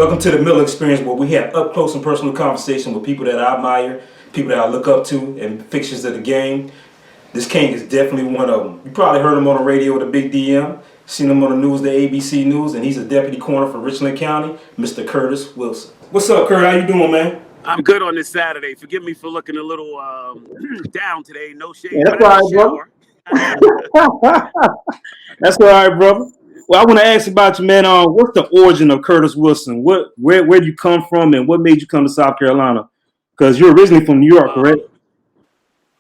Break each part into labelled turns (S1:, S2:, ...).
S1: Welcome to the Miller Experience, where we have up close and personal conversation with people that I admire, people that I look up to, and fixtures of the game. This King is definitely one of them. You probably heard him on the radio with a big DM, seen him on the news, the ABC News, and he's a deputy coroner for Richland County, Mr. Curtis Wilson. What's up, Kurt? How you doing, man?
S2: I'm good on this Saturday. Forgive me for looking a little down today. No shade.
S3: Yeah, that's all right, brother. That's all right, brother. Well, I want to ask about you, man. What's the origin of Curtis Wilson? Where do you come from, and what made you come to South Carolina? Because you're originally from New York, correct?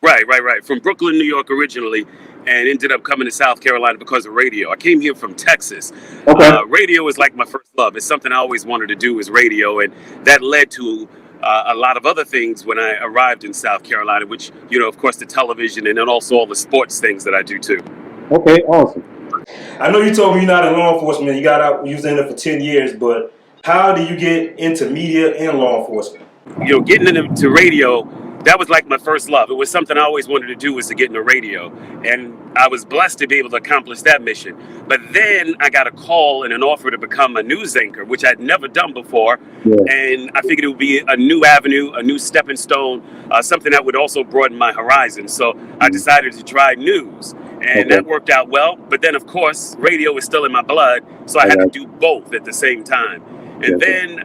S2: Right. From Brooklyn, New York originally, and ended up coming to South Carolina because of radio. I came here from Texas.
S3: Okay.
S2: Radio is like my first love. It's something I always wanted to do, is radio, and that led to a lot of other things when I arrived in South Carolina, which, of course, the television and then also all the sports things that I do too.
S3: Okay, awesome.
S1: I know you told me you're not in law enforcement. You got out, you was in it for 10 years, but how do you get into media and law enforcement?
S2: Getting into radio, that was like my first love. It was something I always wanted to do, was to get into radio. And I was blessed to be able to accomplish that mission. But then I got a call and an offer to become a news anchor, which I'd never done before.
S3: Yeah.
S2: And I figured it would be a new avenue, a new stepping stone, something that would also broaden my horizon. So I decided to try news. And that worked out well. But then, of course, radio was still in my blood. So I had to do both at the same time. And then,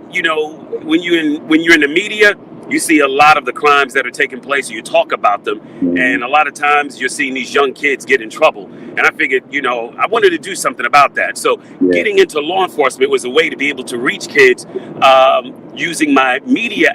S2: when you're in the media, you see a lot of the crimes that are taking place. You talk about them, and a lot of times you're seeing these young kids get in trouble. And I figured, I wanted to do something about that. So getting into law enforcement was a way to be able to reach kids using my media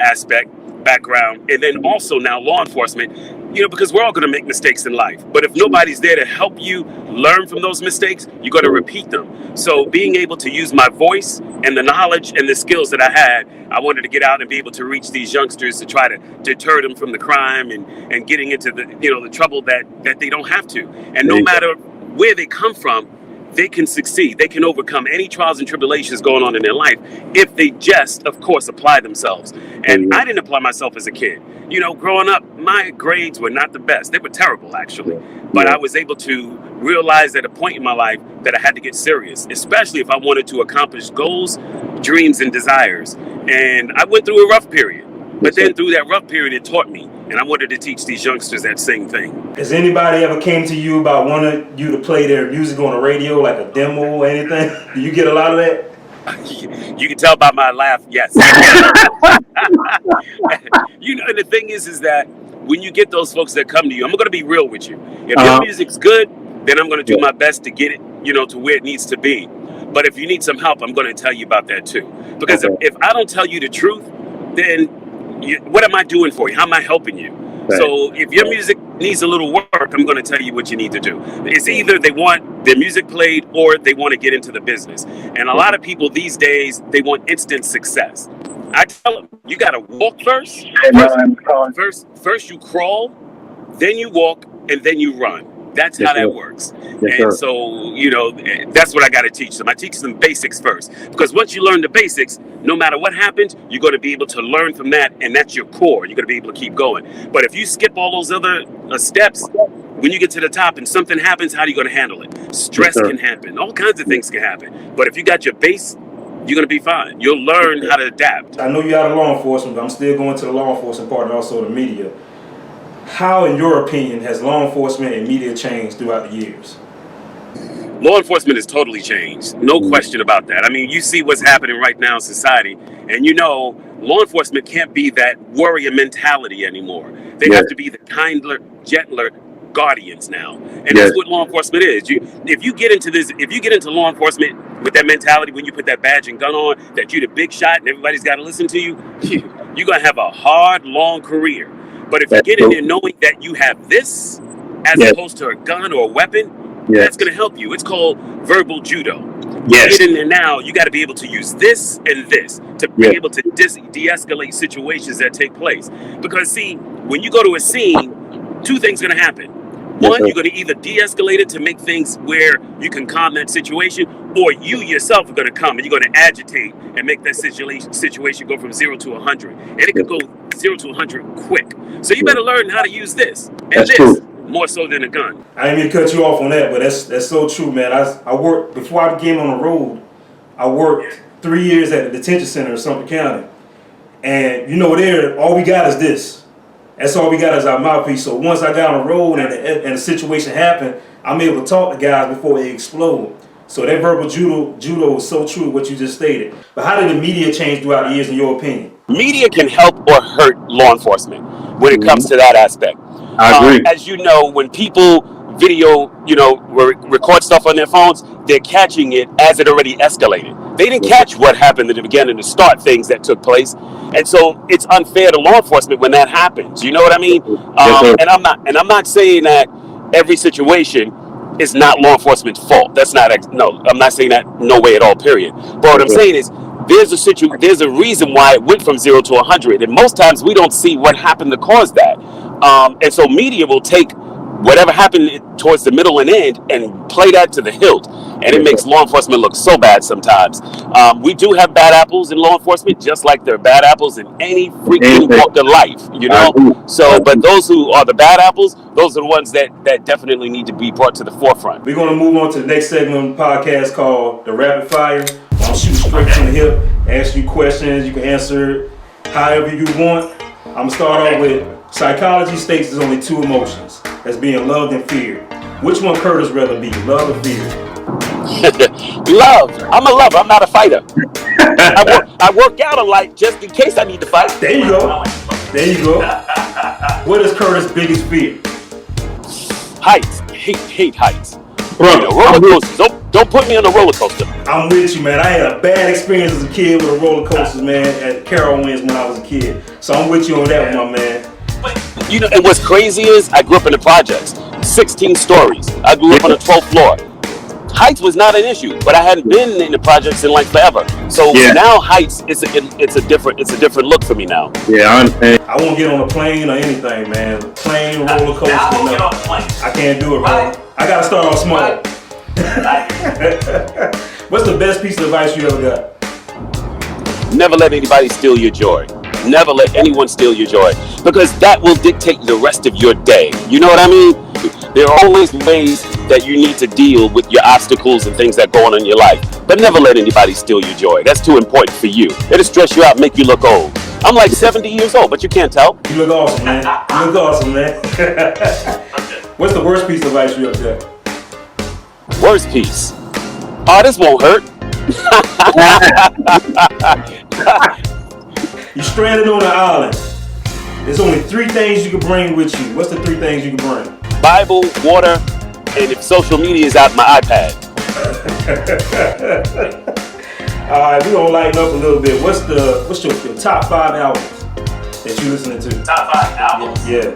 S2: background, and then also now law enforcement, because we're all going to make mistakes in life. But if nobody's there to help you learn from those mistakes, you're going to repeat them. So being able to use my voice and the knowledge and the skills that I had, I wanted to get out and be able to reach these youngsters to try to deter them from the crime and getting into the trouble that they don't have to. And no matter where they come from, they can succeed. They can overcome any trials and tribulations going on in their life if they just, of course, apply themselves. And I didn't apply myself as a kid. Growing up, my grades were not the best. They were terrible, actually. But I was able to realize at a point in my life that I had to get serious, especially if I wanted to accomplish goals, dreams, and desires. And I went through a rough period. But then through that rough period, it taught me. And I wanted to teach these youngsters that same thing.
S1: Has anybody ever came to you about wanting you to play their music on the radio, like a demo or anything? Do you get a lot of that?
S2: You can tell by my laugh, yes. And the thing is that when you get those folks that come to you, I'm going to be real with you. If your music's good, then I'm going to do my best to get it, to where it needs to be. But if you need some help, I'm going to tell you about that too. Because if I don't tell you the truth, then what am I doing for you? How am I helping you? Right. So if your music needs a little work, I'm going to tell you what you need to do. It's either they want their music played or they want to get into the business. And a lot of people these days, they want instant success. I tell them, you got to walk first. First you crawl, then you walk, and then you run. That's how that works. And so, that's what I got to teach them. I teach them basics first. Because once you learn the basics, no matter what happens, you're going to be able to learn from that. And that's your core. You're going to be able to keep going. But if you skip all those other steps, when you get to the top and something happens, how are you going to handle it? Stress can happen. All kinds of things can happen. But if you got your base, you're going to be fine. You'll learn how to adapt.
S1: I know you're out of law enforcement, but I'm still going to the law enforcement part and also the media. How, in your opinion, has law enforcement and media changed throughout the years?
S2: Law enforcement has totally changed. No question about that. I mean, you see what's happening right now in society, and law enforcement can't be that warrior mentality anymore. They have to be the kinder, gentler guardians now. And that's what law enforcement is. If you get into law enforcement with that mentality, when you put that badge and gun on, that you're the big shot and everybody's got to listen to you, you're going to have a hard, long career. But if you get in there knowing that you have this as opposed to a gun or a weapon, that's going to help you. It's called verbal judo. You get in there now, you got to be able to use this and this to be able to de-escalate situations that take place. Because, see, when you go to a scene, two things are going to happen. One, you're going to either de-escalate it to make things where you can calm that situation, or you yourself are going to come and you're going to agitate and make that situation go from 0 to 100. And it could go 0 to 100 quick. So you better learn how to use this and this more so than a gun.
S1: I didn't mean to cut you off on that, but that's so true, man. I worked, before I became on the road, I worked 3 years at the detention center in Sumter County. And you know, there, all we got is this. That's all we got is our mouthpiece. So once I got on the road and a situation happened, I'm able to talk to guys before they explode. So that verbal judo is so true, what you just stated. But how did the media change throughout the years, in your opinion?
S2: Media can help or hurt law enforcement when it comes to that aspect.
S3: I agree.
S2: As you know, when people video, record stuff on their phones, they're catching it as it already escalated. They didn't catch what happened in the beginning to start things that took place, and so it's unfair to law enforcement when that happens. You know what I mean? And I'm not saying that every situation is not law enforcement's fault. That's not no. I'm not saying that no way at all. Period. But what I'm saying is there's a reason why it went from 0 to 100, and most times we don't see what happened to cause that. And so media will take whatever happened towards the middle and end and play that to the hilt, and it makes law enforcement look so bad sometimes. We do have bad apples in law enforcement, just like there are bad apples in any freaking walk of life, you know. So, but those who are the bad apples, those are the ones that definitely need to be brought to the forefront.
S1: We're going to move on to the next segment of the podcast called the Rapid Fire. I'll shoot straight from the hip, ask you questions. You can answer however you want. I'm going to start off with psychology states there's only two emotions. That's being loved and feared. Which one Curtis rather be, love or fear?
S2: Love. I'm a lover. I'm not a fighter. I work out a lot just in case I need to fight.
S1: There you go. There you go. What is Curtis' biggest fear?
S2: Heights. Hate heights.
S3: Bro,
S2: roller coasters. Don't put me on a roller coaster.
S1: I'm with you, man. I had a bad experience as a kid with the roller coasters, man, at Carowinds when I was a kid. So I'm with you on that one, my man.
S2: You know, and what's crazy is I grew up in the projects, 16 stories. I grew up on the 12th floor. Heights was not an issue, but I hadn't been in the projects in like forever. So now heights, it's a different look for me now.
S3: Yeah, I understand.
S1: I won't get on a plane or anything, man. Plane, roller coaster, no. I can't do it, bro. I gotta start off small. What's the best piece of advice you ever got?
S2: Never let anybody steal your joy. Never let anyone steal your joy, because that will dictate the rest of your day. You know what I mean? There are always ways that you need to deal with your obstacles and things that go on in your life, but never let anybody steal your joy. That's too important for you. It'll stress you out, make you look old. I'm like 70 years old, but you can't tell.
S1: You look awesome, man. You look awesome, man. What's the worst piece of advice you ever got?
S2: Worst piece? Oh, this won't hurt.
S1: You're stranded on an island. There's only 3 things you can bring with you. What's the 3 things you can bring?
S2: Bible, water, and if social media is out, my iPad.
S1: All right, we're gonna lighten up a little bit. What's your top 5 albums that you listening to?
S2: Top 5 albums?
S1: Yeah.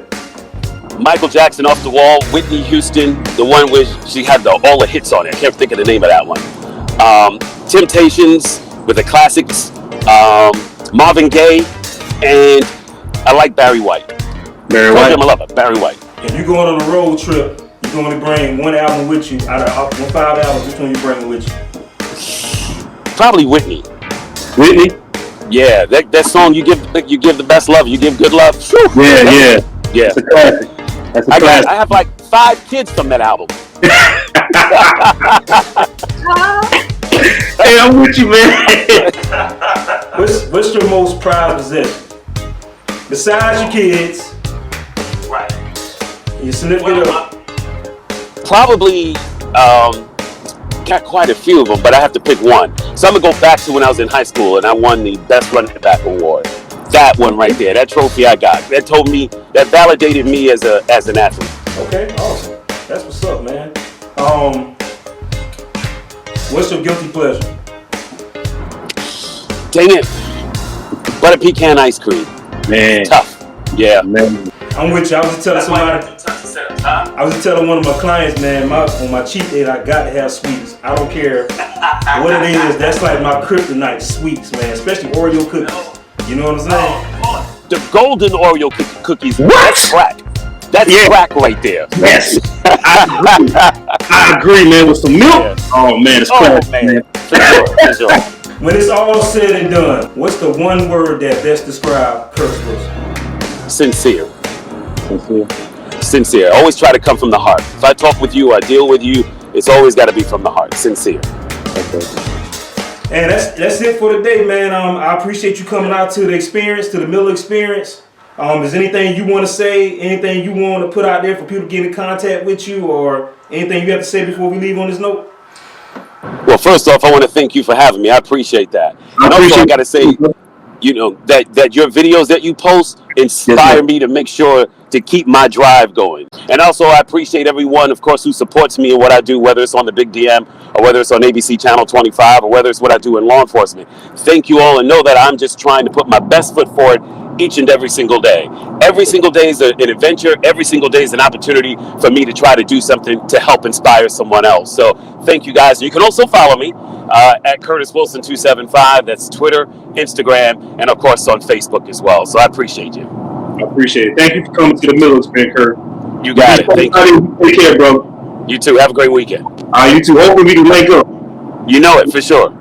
S2: Michael Jackson, Off the Wall. Whitney Houston, the one where she had all the hits on it. I can't think of the name of that one. Temptations with the classics. Marvin Gaye, and I like Barry White.
S3: Barry White.
S2: I'm a lover. Barry White.
S1: If you're going on a road trip, you're going to bring one album with you. Out of 5 albums, which one you bringing with you?
S2: Probably Whitney.
S3: Whitney?
S2: Yeah, that song, you give the best love, you give good love. Whew.
S3: Yeah.
S2: That's
S3: a classic. That's a classic.
S2: I have like 5 kids from that album.
S3: Hey, I'm with you, man.
S1: What's your most prized possession? Besides your kids,
S2: Right.
S1: your significant other.
S2: Probably got quite a few of them, but I have to pick one. So I'm gonna go back to when I was in high school and I won the Best Running Back award. That one right there, that trophy I got, that validated me as an athlete.
S1: Okay, awesome. That's what's up, man. What's your guilty pleasure?
S2: Dang it, butter pecan ice cream.
S3: Man.
S2: Tough. Yeah.
S3: Man.
S1: I'm with you. I was just telling one of my clients, man, on my cheat day, I got to have sweets. I don't care what it is. That's like my kryptonite, sweets, man. Especially Oreo cookies. You know what I'm saying?
S2: The golden Oreo cookies.
S3: What?
S2: That's crack. That's crack right there.
S3: Yes. I agree, man. With some milk.
S2: Yeah.
S3: Oh, man. It's crack, man.
S2: For sure.
S1: When it's all said and done, what's the one word that best describes Curtis Wilson?
S2: Sincere. Sincere. Always try to come from the heart. If I talk with you, I deal with you, it's always got to be from the heart. Sincere.
S3: Okay.
S1: And that's it for today, man. I appreciate you coming out to the experience, to the Miller Experience. Is anything you want to say? Anything you want to put out there for people to get in contact with you, or anything you have to say before we leave on this note?
S2: Well, first off, I want to thank you for having me. I appreciate that. And also, I got to say, that your videos that you post inspire me to make sure to keep my drive going. And also, I appreciate everyone, of course, who supports me in what I do, whether it's on the Big DM or whether it's on ABC Channel 25 or whether it's what I do in law enforcement. Thank you all, and know that I'm just trying to put my best foot forward each and every single day. Every single day is an adventure. Every single day is an opportunity for me to try to do something to help inspire someone else. So thank you guys. You can also follow me at Curtis Wilson 275. That's Twitter, Instagram, and of course on Facebook as well. So I appreciate you.
S3: I appreciate it. Thank you for coming to the Miller Experience, Kurt.
S2: You got it. Thank you.
S3: Take care, bro.
S2: You too. Have a great weekend.
S3: You too. Hopefully we can link up.
S2: You know it for sure.